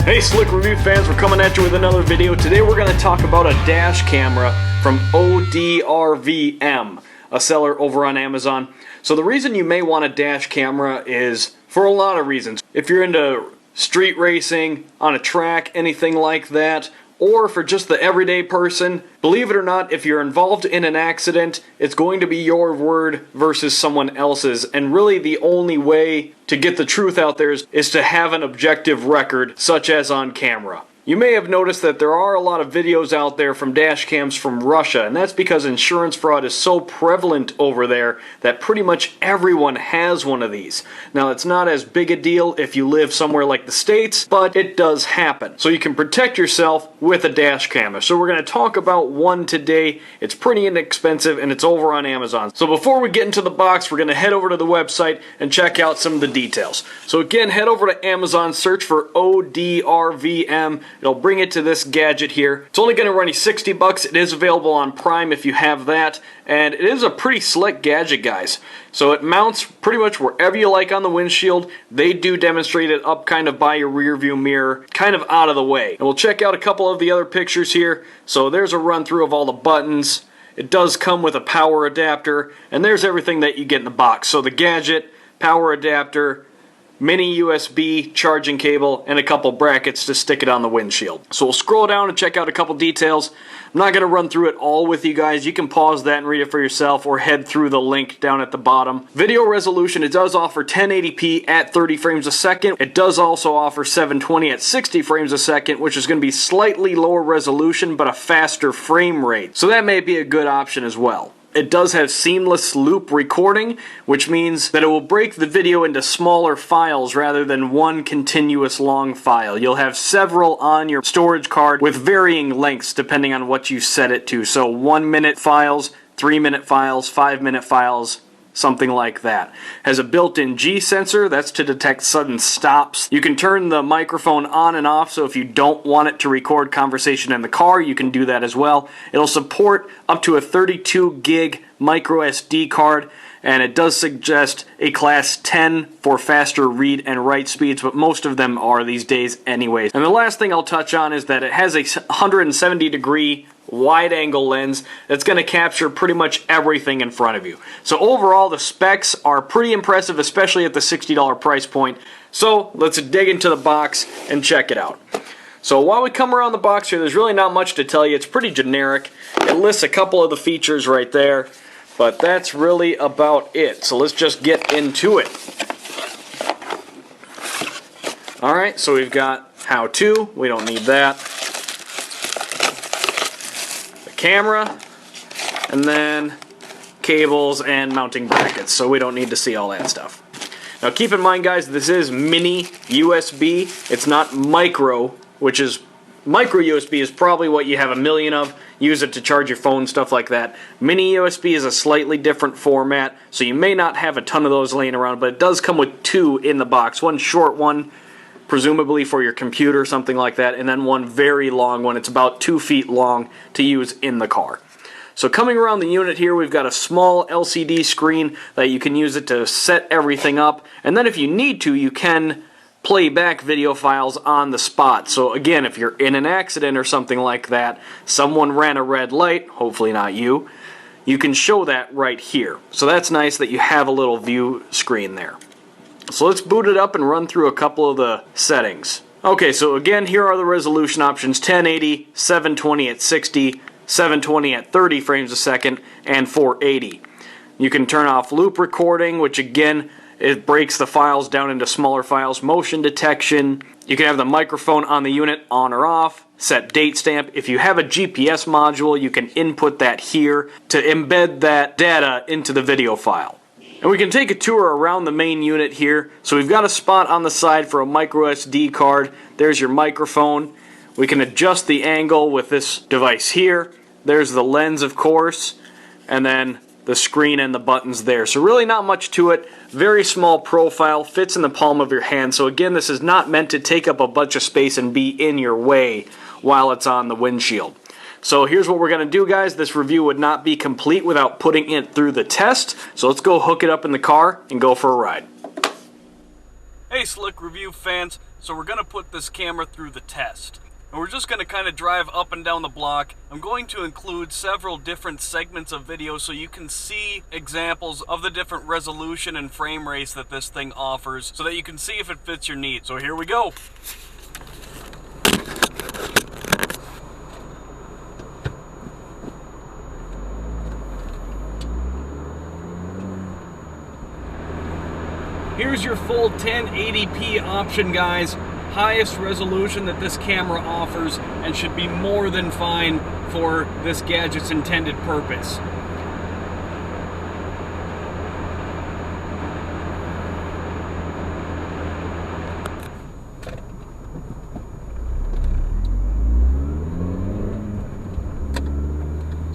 Hey Slick Review fans, we're coming at you with another video. Today we're going to talk about a dash camera from ODRVM, a seller over on Amazon. So the reason you may want a dash camera is for a lot of reasons. If you're into street racing, on a track, anything like that, or for just the everyday person, believe it or not, if you're involved in an accident, it's going to be your word versus someone else's. And really the only way to get the truth out there is to have an objective record, such as on camera. You may have noticed that there are a lot of videos out there from dash cams from Russia, and that's because insurance fraud is so prevalent over there that pretty much everyone has one of these. Now, it's not as big a deal if you live somewhere like the States, but it does happen. So you can protect yourself with a dash camera. So we're going to talk about one today. It's pretty inexpensive, and it's over on Amazon. So before we get into the box, we're going to head over to the website and check out some of the details. So again, head over to Amazon, search for ODRVM. It'll bring it to this gadget here. It's only going to run you 60 bucks. It is available on Prime if you have that. And it is a pretty slick gadget, guys. So it mounts pretty much wherever you like on the windshield. They do demonstrate it up kind of by your rear view mirror, kind of out of the way. And we'll check out a couple of the other pictures here. So there's a run through of all the buttons. It does come with a power adapter. And there's everything that you get in the box. So the gadget, power adapter, mini USB charging cable, and a couple brackets to stick it on the windshield. So we'll scroll down and check out a couple details. I'm not going to run through it all with you guys. You can pause that and read it for yourself or head through the link down at the bottom. Video resolution, it does offer 1080p at 30 frames a second. It does also offer 720 at 60 frames a second, which is going to be slightly lower resolution but a faster frame rate. So that may be a good option as well. It does have seamless loop recording, which means that it will break the video into smaller files rather than one continuous long file. You'll have several on your storage card with varying lengths depending on what you set it to. So 1-minute files, 3-minute files, 5-minute files, something like that. Has a built-in G sensor, that's to detect sudden stops. You can turn the microphone on and off, so if you don't want it to record conversation in the car, you can do that as well. It'll support up to a 32 gig micro SD card, and it does suggest a class 10 for faster read and write speeds, but most of them are these days anyways. And the last thing I'll touch on is that it has a 170-degree wide-angle lens that's going to capture pretty much everything in front of you. So overall, the specs are pretty impressive, especially at the $60 price point. So let's dig into the box and check it out. So while we come around the box here, there's really not much to tell you. It's pretty generic. It lists a couple of the features right there, but that's really about it. So let's just get into it. Alright, so we've got how to. We don't need that. Camera, and then cables and mounting brackets, so we don't need to see all that stuff. Now keep in mind, guys, this is mini USB. It's not micro, which is micro USB is probably what you have a million of. Use it to charge your phone, stuff like that. Mini USB is a slightly different format, so you may not have a ton of those laying around, but it does come with two in the box. One short one, presumably for your computer, something like that, and then one very long one. It's about 2 feet long to use in the car. So coming around the unit here, we've got a small LCD screen that you can use it to set everything up, and then if you need to, you can play back video files on the spot. So again, if you're in an accident or something like that, someone ran a red light, hopefully not you, you can show that right here. So that's nice that you have a little view screen there. So let's boot it up and run through a couple of the settings. Okay, so again, here are the resolution options: 1080, 720 at 60, 720 at 30 frames a second, and 480. You can turn off loop recording, which again, it breaks the files down into smaller files. Motion detection. You can have the microphone on the unit on or off. Set date stamp. If you have a GPS module, you can input that here to embed that data into the video file. And we can take a tour around the main unit here. So we've got a spot on the side for a micro SD card. There's your microphone. We can adjust the angle with this device here. There's the lens, of course, and then the screen and the buttons there. So really not much to it. Very small profile, fits in the palm of your hand. So again, this is not meant to take up a bunch of space and be in your way while it's on the windshield. So here's what we're going to do, guys. This review would not be complete without putting it through the test. So let's go hook it up in the car and go for a ride. Hey Slick Review fans, so we're going to put this camera through the test. And we're just going to kind of drive up and down the block. I'm going to include several different segments of video so you can see examples of the different resolution and frame rates that this thing offers so that you can see if it fits your needs. So here we go. Here's your full 1080p option, guys. Highest resolution that this camera offers and should be more than fine for this gadget's intended purpose.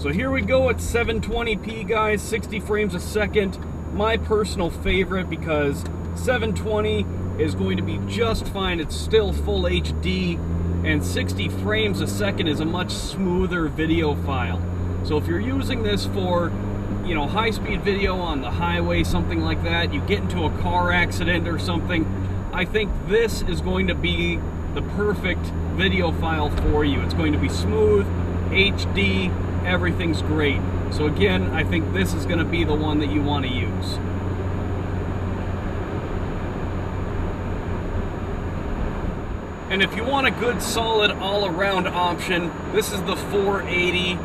So here we go at 720p, guys, 60 frames a second. My personal favorite because 720 is going to be just fine. It's still full HD, and 60 frames a second is a much smoother video file. So if you're using this for, you know, high-speed video on the highway, something like that, you get into a car accident or something, I think this is going to be the perfect video file for you. It's going to be smooth, HD, everything's great. So again, I think this is going to be the one that you want to use. And if you want a good solid all-around option, this is the 480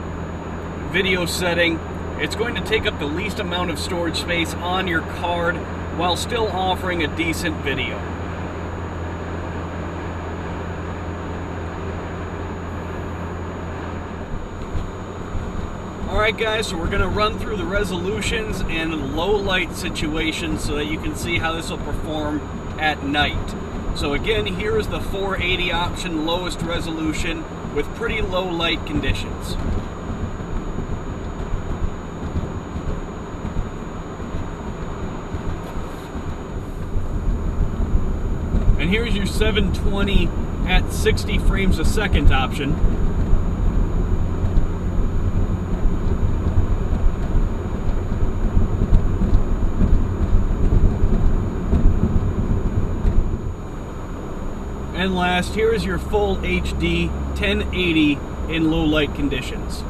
video setting. It's going to take up the least amount of storage space on your card while still offering a decent video. Alright guys, so we're going to run through the resolutions and low light situations so that you can see how this will perform at night. So again, here is the 480 option, lowest resolution with pretty low light conditions. And here's your 720 at 60 frames a second option. And last, here is your full HD 1080 in low light conditions.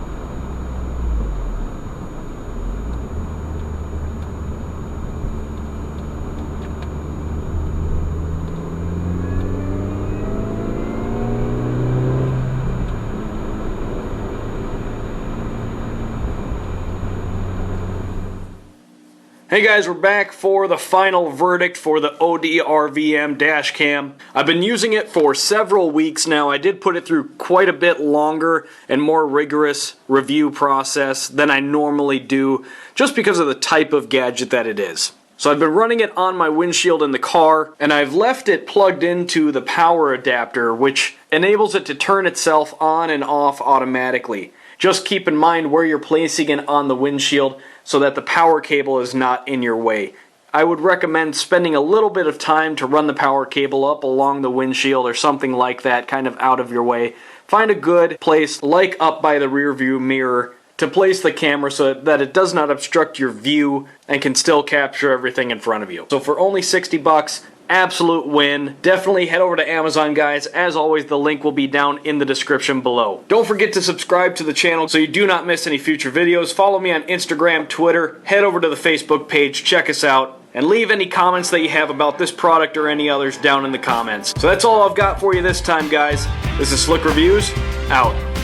Hey guys, we're back for the final verdict for the ODRVM Dash Cam. I've been using it for several weeks now. I did put it through quite a bit longer and more rigorous review process than I normally do, just because of the type of gadget that it is. So I've been running it on my windshield in the car, and I've left it plugged into the power adapter, which enables it to turn itself on and off automatically. Just keep in mind where you're placing it on the windshield so that the power cable is not in your way. I would recommend spending a little bit of time to run the power cable up along the windshield or something like that, kind of out of your way. Find a good place, like up by the rear view mirror, to place the camera so that it does not obstruct your view and can still capture everything in front of you. So for only 60 bucks, absolute win. Definitely head over to Amazon, guys. As always, the link will be down in the description below. Don't forget to subscribe to the channel so you do not miss any future videos. Follow me on Instagram, Twitter. Head over to the Facebook page, check us out, and leave any comments that you have about this product or any others down in the comments. So that's all I've got for you this time, guys. This is Slick Reviews, out.